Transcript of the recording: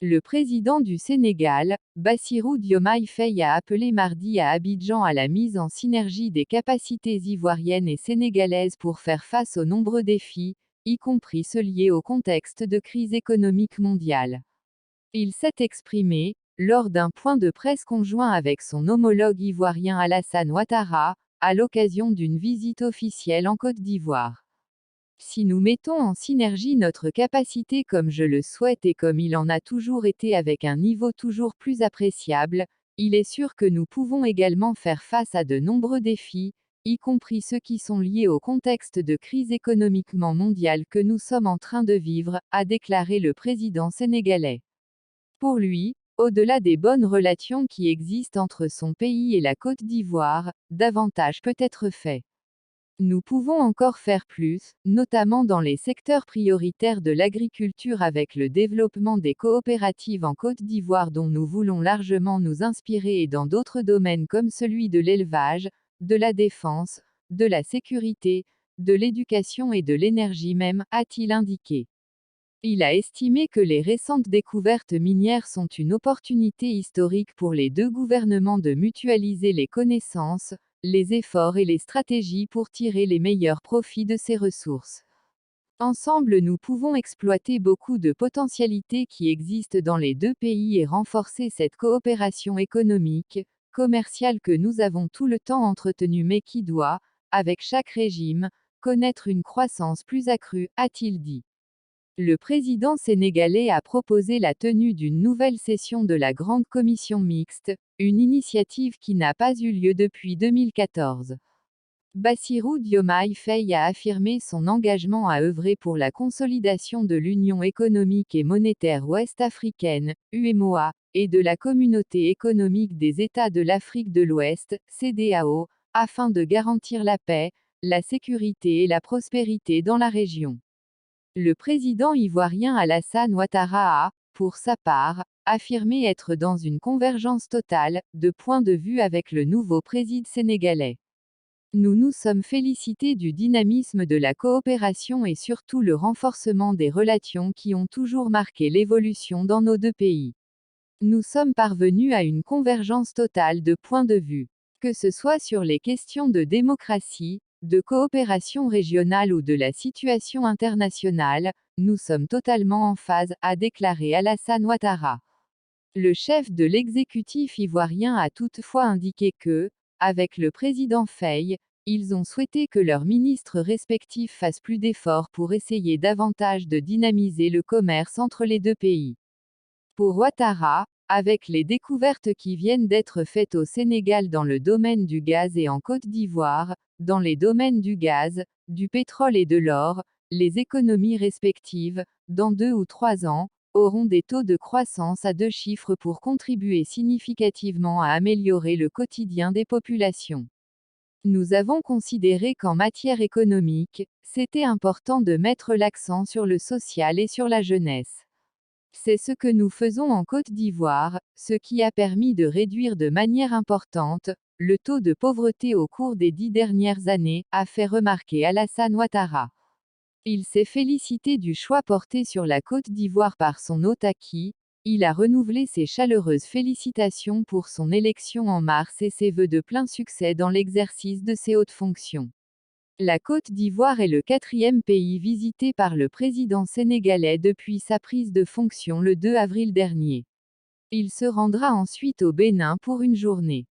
Le président du Sénégal, Bassirou Diomaye Faye a appelé mardi à Abidjan à la mise en synergie des capacités ivoiriennes et sénégalaises pour faire face aux nombreux défis, y compris ceux liés au contexte de crise économique mondiale. Il s'est exprimé, lors d'un point de presse conjoint avec son homologue ivoirien Alassane Ouattara, à l'occasion d'une visite officielle en Côte d'Ivoire. Si nous mettons en synergie notre capacité comme je le souhaite et comme il en a toujours été avec un niveau toujours plus appréciable, il est sûr que nous pouvons également faire face à de nombreux défis, y compris ceux qui sont liés au contexte de crise économiquement mondiale que nous sommes en train de vivre, a déclaré le président sénégalais. Pour lui, au-delà des bonnes relations qui existent entre son pays et la Côte d'Ivoire, davantage peut être fait. Nous pouvons encore faire plus, notamment dans les secteurs prioritaires de l'agriculture avec le développement des coopératives en Côte d'Ivoire dont nous voulons largement nous inspirer et dans d'autres domaines comme celui de l'élevage, de la défense, de la sécurité, de l'éducation et de l'énergie même, a-t-il indiqué. Il a estimé que les récentes découvertes minières sont une opportunité historique pour les deux gouvernements de mutualiser les connaissances, les efforts et les stratégies pour tirer les meilleurs profits de ces ressources. Ensemble, nous pouvons exploiter beaucoup de potentialités qui existent dans les deux pays et renforcer cette coopération économique, commerciale que nous avons tout le temps entretenue mais qui doit, avec chaque régime, connaître une croissance plus accrue, a-t-il dit. Le président sénégalais a proposé la tenue d'une nouvelle session de la Grande Commission mixte, une initiative qui n'a pas eu lieu depuis 2014. Bassirou Diomaye Faye a affirmé son engagement à œuvrer pour la consolidation de l'Union économique et monétaire ouest-africaine, UEMOA, et de la Communauté économique des États de l'Afrique de l'Ouest, CEDEAO, afin de garantir la paix, la sécurité et la prospérité dans la région. Le président ivoirien Alassane Ouattara a, pour sa part, affirmé être dans une convergence totale, de point de vue avec le nouveau président sénégalais. Nous nous sommes félicités du dynamisme de la coopération et surtout le renforcement des relations qui ont toujours marqué l'évolution dans nos deux pays. Nous sommes parvenus à une convergence totale de points de vue. Que ce soit sur les questions de démocratie, de coopération régionale ou de la situation internationale, nous sommes totalement en phase, a déclaré Alassane Ouattara. Le chef de l'exécutif ivoirien a toutefois indiqué que, avec le président Faye, ils ont souhaité que leurs ministres respectifs fassent plus d'efforts pour essayer davantage de dynamiser le commerce entre les deux pays. Pour Ouattara, avec les découvertes qui viennent d'être faites au Sénégal dans le domaine du gaz et en Côte d'Ivoire, dans les domaines du gaz, du pétrole et de l'or, les économies respectives, dans 2 ou 3 ans, auront des taux de croissance à 2 chiffres pour contribuer significativement à améliorer le quotidien des populations. Nous avons considéré qu'en matière économique, c'était important de mettre l'accent sur le social et sur la jeunesse. C'est ce que nous faisons en Côte d'Ivoire, ce qui a permis de réduire de manière importante le taux de pauvreté au cours des 10 dernières années, a fait remarquer Alassane Ouattara. Il s'est félicité du choix porté sur la Côte d'Ivoire par son hôte à qui il a renouvelé ses chaleureuses félicitations pour son élection en mars et ses vœux de plein succès dans l'exercice de ses hautes fonctions. La Côte d'Ivoire est le 4e pays visité par le président sénégalais depuis sa prise de fonction le 2 avril dernier. Il se rendra ensuite au Bénin pour une journée.